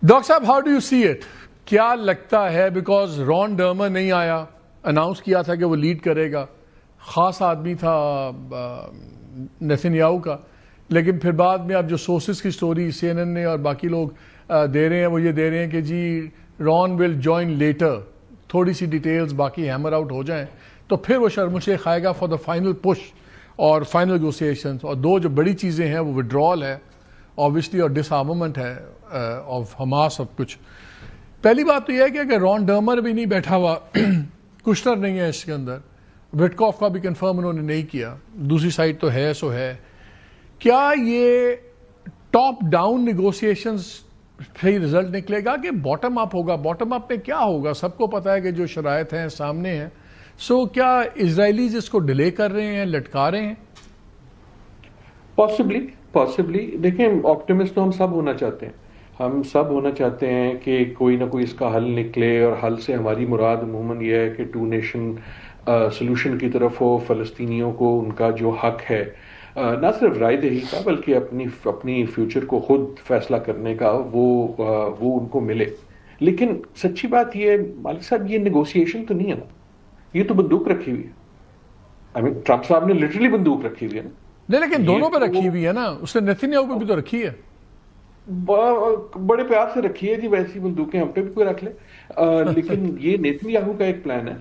Doctor صاحب how do you see it? کیا لگتا ہے، بیکاز رون ڈرمر نہیں آیا، اناؤنس کیا تھا کہ وہ لیڈ کرے گا، خاص آدمی تھا نیتن یاہو کا، لیکن پھر بعد میں اب جو سورسز کی سٹوری سی این این نے اور باقی لوگ دے رہے ہیں وہ یہ دے رہے ہیں کہ جی رون ول جوائن لیٹر، تھوڑی سی ڈیٹیلز باقی ہیمر آؤٹ ہو جائیں تو پھر وہ شرم الشیخ آئے گا فار دا فائنل پش اور فائنل نیگوسیشنز. اور دو جو بڑی چیزیں ہیں وہ وڈرال ہے obviously اور ڈس آرممنٹ ہے آف حماس اور کچھ. پہلی بات تو یہ ہے کہ اگر رون ڈرمر بھی نہیں بیٹھا ہوا، کشنر نہیں ہے اس کے اندر، وٹکاف کا بھی کنفرم انہوں نے نہیں کیا، دوسری سائڈ تو ہے سو ہے، کیا یہ ٹاپ ڈاؤن نیگوسیشنز سے رزلٹ نکلے گا کہ باٹم اپ ہوگا؟ باٹم اپ میں کیا ہوگا؟ سب کو پتا ہے کہ جو شرائط ہیں سامنے ہیں. سو کیا اسرائیلیز اس کو ڈیلے کر رہے ہیں، لٹکا رہے ہیں؟ پاسبلی دیکھیں، آپٹیمسٹ تو ہم سب ہونا چاہتے ہیں، ہم سب ہونا چاہتے ہیں کہ کوئی نہ کوئی اس کا حل نکلے، اور حل سے ہماری مراد عموماً یہ ہے کہ ٹو نیشن سولوشن کی طرف ہو، فلسطینیوں کو ان کا جو حق ہے نہ صرف رائے دہی کا بلکہ اپنی فیوچر کو خود فیصلہ کرنے کا وہ ان کو ملے. لیکن سچی بات یہ مالک صاحب، یہ نیگوسیشن تو نہیں ہے نا، یہ تو بندوق رکھی ہوئی ہے. ٹرمپ صاحب نے لٹرلی بندوق رکھی ہوئی ہے نا. نہیں لیکن دونوں پہ رکھی ہوئی ہے نا، اس نے نیتن یاہو پہ بھی تو رکھی ہے، بڑے پیار سے رکھی ہے جی، ویسی بندوقیں ہم پہ بھی کوئی رکھ لے. لیکن یہ نیتن یاہو کا ایک پلان ہے.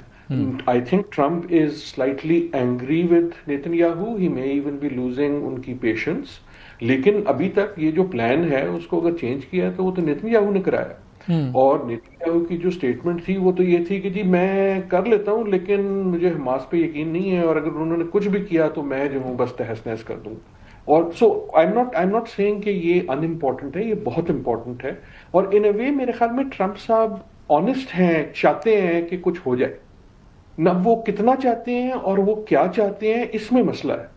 I think Trump is slightly angry with Netanyahu, he may even be losing ان کی پیشنس. لیکن ابھی تک یہ جو پلان ہے اس کو اگر چینج کیا ہے تو وہ تو نیتن یاہو نے کرایا. اور نیتن یاہو کی جو سٹیٹمنٹ تھی وہ تو یہ تھی کہ جی میں کر لیتا ہوں لیکن مجھے حماس پہ یقین نہیں ہے، اور اگر انہوں نے کچھ بھی کیا تو میں جو ہوں بس تہس نہس کر دوں. اور سو آئی ایم ناٹ سیئنگ کہ یہ ان امپورٹنٹ ہے، یہ بہت امپورٹنٹ ہے. اور ان اے وے میرے خیال میں ٹرمپ صاحب آنےسٹ ہیں، چاہتے ہیں کہ کچھ ہو جائے. نہ وہ کتنا چاہتے ہیں اور وہ کیا چاہتے ہیں اس میں مسئلہ ہے.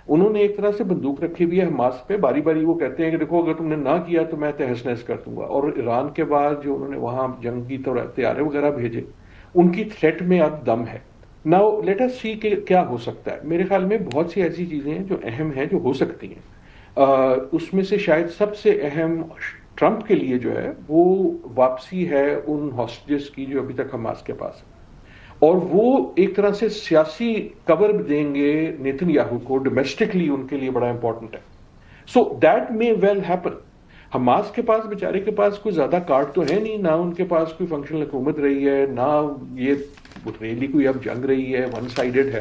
انہوں نے ایک طرح سے بندوق رکھی ہوئی ہے حماس پہ، باری باری وہ کہتے ہیں کہ دیکھو اگر تم نے نہ کیا تو میں تہس نہس کر دوں گا. اور ایران کے بعد جو انہوں نے وہاں جنگی طیارے وغیرہ بھیجے، ان کی تھریٹ میں اب دم ہے. ناؤ لیٹ اس سی کہ کیا ہو سکتا ہے. میرے خیال میں بہت سی ایسی چیزیں ہیں جو اہم ہیں، جو ہو سکتی ہیں. اس میں سے شاید سب سے اہم ٹرمپ کے لیے جو ہے وہ واپسی ہے ان ہاسٹیجز کی جو ابھی تک حماس کے پاس ہے، اور وہ ایک طرح سے سیاسی کور دیں گے نیتن یاہو کو ڈومیسٹکلی، ان کے لیے بڑا امپورٹنٹ ہے. So that may well happen. Hamas کے پاس بیچارے کے پاس کوئی زیادہ کارڈ تو ہے نہیں، نہ ان کے پاس کوئی فنکشنل حکومت رہی ہے، نہ یہ ریلی کوئی اب جنگ رہی ہے، ون سائیڈڈ ہے.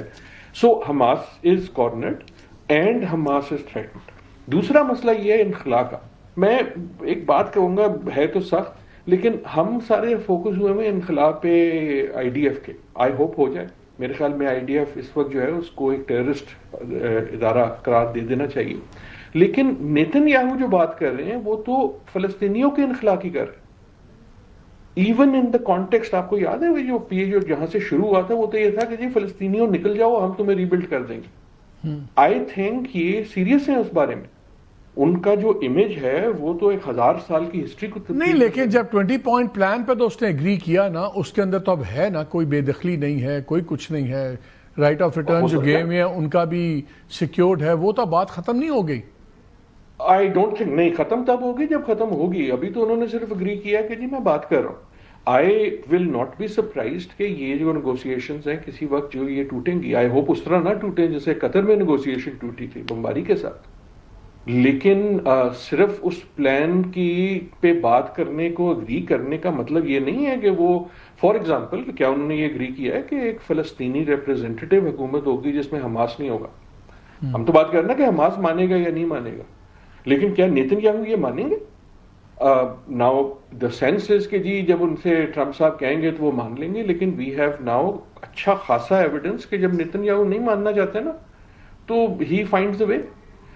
So Hamas is cornered and Hamas is threatened. دوسرا مسئلہ یہ ہے انخلا کا. میں ایک بات کہوں گا، ہے تو سخت لیکن ہم سارے فوکس ہوئے ہیں انخلا پہ آئی ڈی ایف کے. آئی ہوپ ہو جائے. میرے خیال میں آئی ڈی ایف اس وقت جو ہے اس کو ایک ٹیررسٹ ادارہ قرار دے دینا چاہیے. لیکن نیتن یاہو جو بات کر رہے ہیں وہ تو فلسطینیوں کے انخلا کی کر رہے ہیں. ایون ان دا کانٹیکسٹ، آپ کو یاد ہے جو جہاں سے شروع ہوا تھا وہ تو یہ تھا کہ جی فلسطینیوں نکل جاؤ، ہم تمہیں ریبلڈ کر دیں گے. آئی تھنک یہ سیریس ہیں اس بارے میں. ان کا جو امیج ہے وہ تو 1000 سال کی ہسٹری کو نہیں، لیکن جب 20 پوائنٹ پلان پہ تو اس نے اگری کیا نا، اس کے اندر تو اب ہے نا، کوئی بے دخلی نہیں ہے، کوئی کچھ نہیں ہے. رائٹ آف ریٹرن جو گیم ہے ان کا بھی سیکیورڈ ہے، وہ تو بات ختم نہیں ہو گئی. آئی ڈونٹ تھنک، نہیں ختم تب ہوگی جب ختم ہوگی. ابھی تو انہوں نے صرف اگری کیا کہ جی میں بات کر رہا ہوں. آئی ول ناٹ بی سرپرائزڈ کہ یہ جو نیگوسیشنز ہیں کسی وقت جو یہ ٹوٹیں گی. آئی ہوپ اس طرح نہ ٹوٹیں جیسے قطر میں نیگوسیشن ٹوٹی تھی بمباری کے ساتھ. لیکن صرف اس پلان کی پہ بات کرنے کو اگری کرنے کا مطلب یہ نہیں ہے کہ وہ فار ایگزامپل کیا انہوں نے یہ اگری کیا ہے کہ ایک فلسطینی ریپرزینٹیٹیو حکومت ہوگی جس میں حماس نہیں ہوگا. ہم تو بات کرنا کہ حماس مانے گا یا نہیں مانے گا، لیکن کیا نیتن یاہو یہ مانیں گے؟ ناؤ دا سینس از کہ جی جب ان سے ٹرمپ صاحب کہیں گے تو وہ مان لیں گے. لیکن وی ہیو ناؤ اچھا خاصا ایویڈنس کہ جب نیتن یاہو نہیں ماننا چاہتے نا تو ہی فائنڈز دا وے.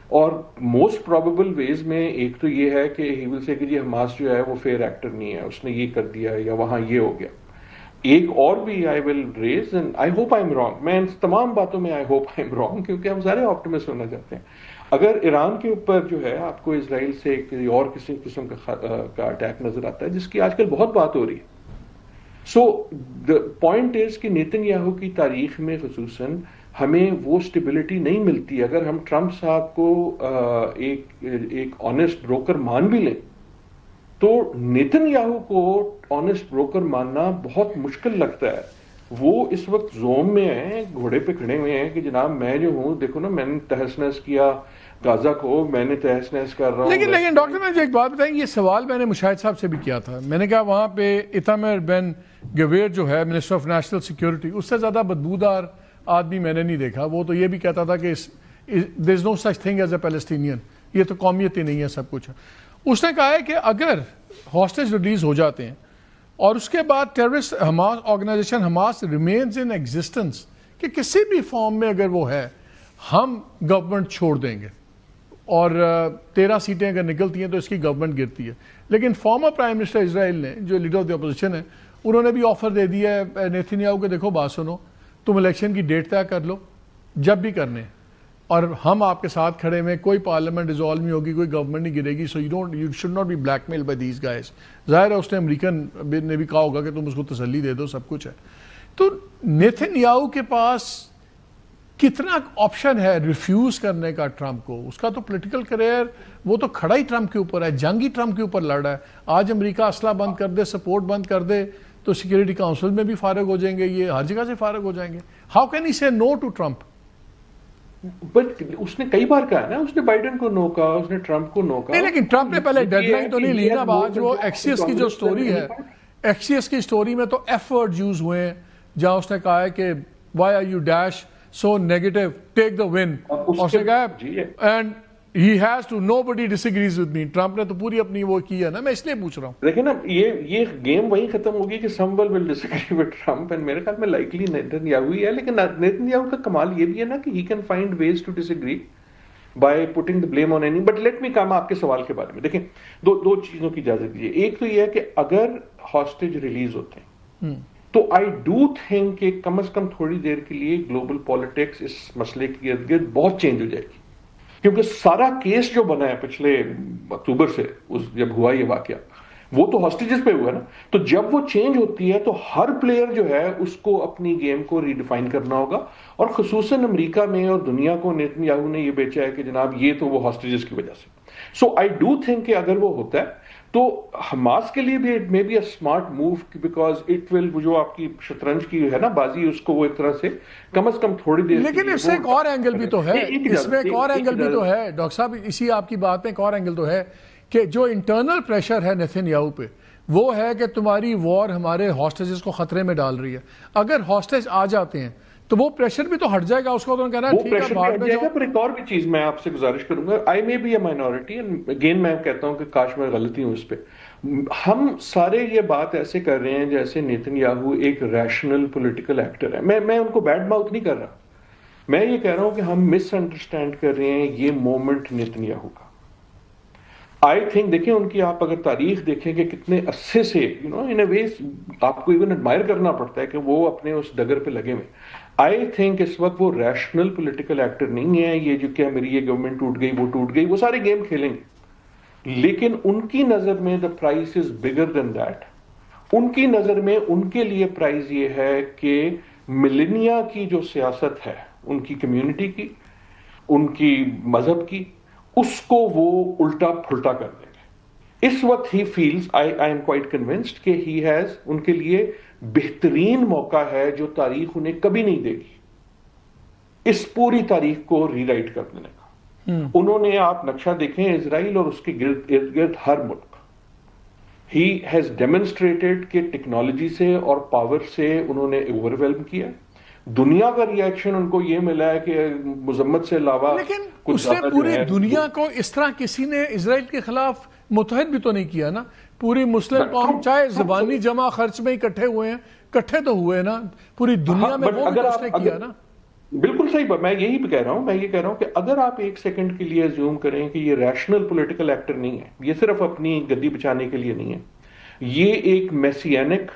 اور موسٹ پروبیبل ویز میں ایک تو یہ ہے کہ ہی ول سے کہ جی حماس جو ہے وہ فیئر ایکٹر نہیں ہے، اس نے یہ کر دیا ہے یا وہاں یہ ہو گیا. ایک اور بھی I will raise and I hope I am wrong. میں ان تمام باتوں میں I hope I am wrong کیونکہ ہم سارے آپٹیمسٹ ہونا چاہتے ہیں. اگر ایران کے اوپر جو ہے آپ کو اسرائیل سے اور کسی قسم کا اٹیک نظر آتا ہے جس کی آج کل بہت بات ہو رہی ہے. سو دا پوائنٹ از کہ نیتن یاہو کی تاریخ میں خصوصاً ہمیں وہ سٹیبلٹی نہیں ملتی. اگر ہم ٹرمپ صاحب کو ایک آنےسٹ بروکر مان بھی لیں تو نیتن یاہو کو آنےسٹ بروکر ماننا بہت مشکل لگتا ہے. وہ اس وقت زوم میں ہیں, گھوڑے پہ کھڑے ہوئے ہیں کہ جناب میں جو ہوں دیکھو نا, میں نے تہس نہس کیا غازہ کو, میں نے تہس نہس کر رہا ہوں. لیکن ڈاکٹر میں ایک بات بتائیں, یہ سوال میں نے مشاہد صاحب سے بھی کیا تھا. میں نے کہا وہاں پہ ایتامر بن گویر جو ہے منسٹر آف نیشنل سیکیورٹی, اس سے زیادہ بدبودار آدمی میں نے نہیں دیکھا. وہ تو یہ بھی کہتا تھا کہ there is no such thing as a Palestinian, یہ تو قومیت ہی نہیں ہے, سب کچھ ہے. اس نے کہا ہے کہ اگر ہاسٹیج ریلیز ہو جاتے ہیں اور اس کے بعد terrorist organization Hamas remains in existence, کہ کسی بھی فارم میں اگر وہ ہے, ہم گورنمنٹ چھوڑ دیں گے, اور 13 سیٹیں اگر نکلتی ہیں تو اس کی گورنمنٹ گرتی ہے. لیکن فارمر پرائم منسٹر اسرائیل نے, جو لیڈر آف دی اپوزیشن ہے, انہوں نے بھی آفر دے دیا ہے نیتن یاہو کہ دیکھو بات سنو, تم الیکشن کی ڈیٹ طے کر لو جب بھی کرنے, اور ہم آپ کے ساتھ کھڑے میں, کوئی پارلیمنٹ ڈیزالو نہیں ہوگی, کوئی گورنمنٹ نہیں گرے گی. So you should not be blackmail by these guys. ظاہر ہے اس نے امریکن نے بھی کہا ہوگا کہ تم اس کو تسلی دے دو, سب کچھ ہے. تو نیتن یاہو کے پاس کتنا آپشن ہے ریفیوز کرنے کا ٹرمپ کو؟ اس کا تو پولیٹیکل کریئر وہ تو کھڑا ہی ٹرمپ کے اوپر ہے, جنگ ہی ٹرمپ کے اوپر لڑ رہا ہے. آج امریکہ اسلحہ بند کر دے, سپورٹ بند کر دے, تو سیکیورٹی کاؤنسل میں بھی فارغ ہو جائیں گے, یہ ہر جگہ سے فارغ ہو جائیں گے. ہاؤ کین ہی سے نو ٹو ٹرمپ؟ بٹ اس نے کئی بار کہا نا, اس نے بائیڈن کو نو کہا, اس نے ٹرمپ کو نو کہا. نہیں, لیکن ٹرمپ نے پہلے ڈیڈ لائن تو نہیں لی نا. آج وہ ایکسیس کی جو سٹوری ہے, ایکسیس کی سٹوری میں تو ایف ورڈ یوز ہوئے ہیں, جہاں اس نے کہا ہے کہ why are you dash so negative, take the one. اور اس نے کہا and he has to, nobody disagrees with me. Trump نے تو پوری اپنی وہ کی ہے نا, میں اس لیے پوچھ رہا ہوں. دیکھیں نا, یہ گیم وہیں ختم ہوگی کہ سم ول ڈس ایگری ود ٹرمپ, اینڈ میرے خیال میں لائکلی نیتن یاہو ہی ہے. لیکن نیتن یاہو کا کمال یہ بھی ہے نا کہ he can find ways to disagree by putting the blame on any. But let me come آپ کے سوال کے بارے میں. دیکھیں, دو چیزوں کی اجازت دیجیے. ایک تو یہ ہے کہ اگر ہاسٹیج ریلیز ہوتے ہیں تو آئی ڈو تھنک کہ کم از کم تھوڑی دیر کے لیے گلوبل پالیٹکس اس مسئلے کی ارد گرد بہت چینج ہو جائے گی, کیونکہ سارا کیس جو بنا ہے پچھلے اکتوبر سے, جب ہوا یہ واقعہ, وہ تو ہاسٹیجز پہ ہوا نا. تو جب وہ چینج ہوتی ہے تو ہر پلیئر جو ہے اس کو اپنی گیم کو ریڈیفائن کرنا ہوگا, اور خصوصاً امریکہ میں اور دنیا کو نیتن یاہو نے یہ بیچا ہے کہ جناب یہ تو وہ ہاسٹیجز کی وجہ سے. سو آئی ڈو تھنک کہ اگر وہ ہوتا ہے تو حماس کے لیے بھی it may be a smart move, because it will, جو آپ کی شطرنج کی ہے نا بازی, اس کو وہ ایک طرح سے کم از کم تھوڑی دیر. لیکن اس سے ایک اور اینگل بھی تو ہے, اس میں ایک اور اینگل بھی تو ہے ڈاکٹر صاحب, اسی آپ کی بات میں ایک اور اینگل تو ہے کہ جو انٹرنل پریشر ہے نیتن یاہو پہ, وہ ہے کہ تمہاری وار ہمارے ہاسٹیجز کو خطرے میں ڈال رہی ہے. اگر ہاسٹیج آ جاتے ہیں تو وہ پریشر بھی تو ہٹ جائے گا, اس کو تو کہنا ہے ٹھیک ہے بھاگ میں جاؤ. پر ایک اور بھی چیز میں آپ سے گزارش کروں گا, I may be a minority, again میں کہتا ہوں کہ کاش میں غلطی ہوں اس پہ. ہم سارے یہ بات ایسے کر رہے ہیں جیسے نیتن یاہو ایک ریشنل پولیٹیکل ایکٹر ہے. میں ان کو بیڈ ماؤتھ نہیں کر رہا, میں یہ کہہ رہا ہوں کہ ہم مس انڈرسٹینڈ کر رہے ہیں یہ مومنٹ نیتن یاہو کا. آئی تھنک دیکھیں ان کی آپ اگر تاریخ دیکھیں کہ کتنے عرصے سے ان اے وے آپ کو ایون ایڈمائر کرنا پڑتا ہے کہ وہ اپنے اس ڈگر پہ لگے ہوئے. آئی تھنک اس وقت وہ ریشنل پولیٹیکل ایکٹر نہیں ہے. یہ جو کہ میری یہ گورنمنٹ ٹوٹ گئی, وہ ٹوٹ گئی, وہ سارے گیم کھیلیں گے, لیکن ان کی نظر میں the price is bigger then that. ان کی نظر میں ان کے لیے پرائز یہ ہے کہ ملینیا کی جو سیاست ہے ان کی کمیونٹی کی, ان کی مذہب کی, اس کو وہ الٹا پھلٹا کر دیں گے. اس وقت he feels, I am quite convinced کہ ہی ہیز, ان کے لیے بہترین موقع ہے جو تاریخ انہیں کبھی نہیں دے گی, اس پوری تاریخ کو ری رائٹ کر دینے کا. انہوں نے, آپ نقشہ دیکھیں اسرائیل اور اس کے ارد گرد ہر ملک, ہی ہیز ڈیمونسٹریٹڈ کہ ٹیکنالوجی سے اور پاور سے انہوں نے اوور ویلم کیا. دنیا کا ری ایکشن ان کو یہ ملا ہے کہ مذمت سے علاوہ, لیکن اس نے پوری دنیا کو اس طرح کسی نے اسرائیل کے خلاف متحد بھی تو نہیں کیا نا. پوری مسلم قوم چاہے زبانی جمع خرچ میں اکٹھے ہوئے ہیں, اکٹھے تو ہوئے نا پوری دنیا میں, وہ بھی تو اس نے کیا نا. بالکل صحیح بات, میں یہی کہہ رہا ہوں, میں یہ کہہ رہا ہوں کہ اگر آپ ایک سیکنڈ کے لیے زوم کریں کہ یہ ریشنل پولیٹیکل ایکٹر نہیں ہے, یہ صرف اپنی گدی بچانے کے لیے نہیں ہے, یہ ایک میسینک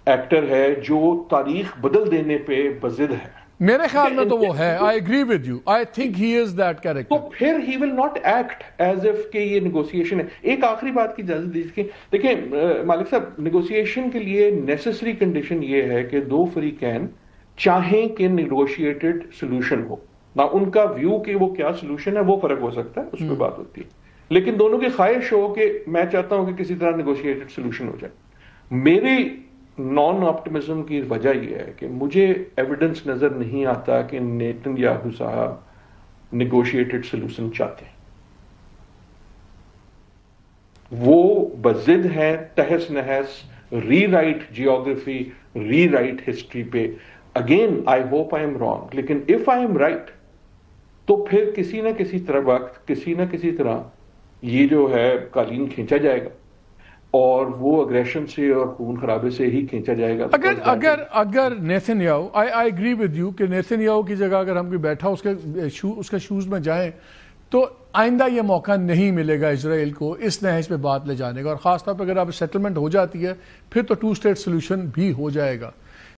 ایکٹر ہے جو تاریخ بدل دینے پہ بضد ہے. میرے خیال میں تو وہ ہے. I agree with you. I think he is that character. تو پھر he will not act as if کہ یہ نیگوسیشن ہے. ایک آخری بات کی اجازت دیجیے. دیکھیں مالک صاحب, نیگوسیشن کے لیے نیسیسری کنڈیشن یہ ہے کہ دو فریقین چاہیں کہ نیگوشیٹڈ سولوشن ہو. نہ ان کا ویو کہ وہ کیا سولوشن ہے وہ فرق ہو سکتا ہے, اس پہ بات ہوتی ہے. لیکن دونوں کی خواہش ہو کہ میں چاہتا ہوں کہ کسی طرح نیگوشیٹڈ سولوشن ہو جائے. میری نان آپٹمزم کی وجہ یہ ہے کہ مجھے ایویڈنس نظر نہیں آتا کہ نیتن یاہو صاحب نیگوشیٹڈ سولوشن چاہتے ہیں. وہ بضد ہیں تہس نہس ری رائٹ جیوگرافی ری رائٹ ہسٹری پہ. Again I hope I am wrong, لیکن اف آئی ایم رائٹ تو پھر کسی نہ کسی طرح وقت کسی نہ کسی طرح یہ جو ہے قالین کھینچا جائے گا اور وہ اگریشن سے اور خون خرابے سے ہی کھینچا جائے گا. اگر Nitin Yahoo I agree with you کہ نیتن یاہو کی جگہ اگر ہم کوئی بیٹھا اس کے شوز میں جائیں تو آئندہ یہ موقع نہیں ملے گا اسرائیل کو اس نہج پہ بات لے جانے کا، اور خاص طور پہ اگر اب سیٹلمنٹ ہو جاتی ہے پھر تو 2 اسٹیٹ سولوشن بھی ہو جائے گا.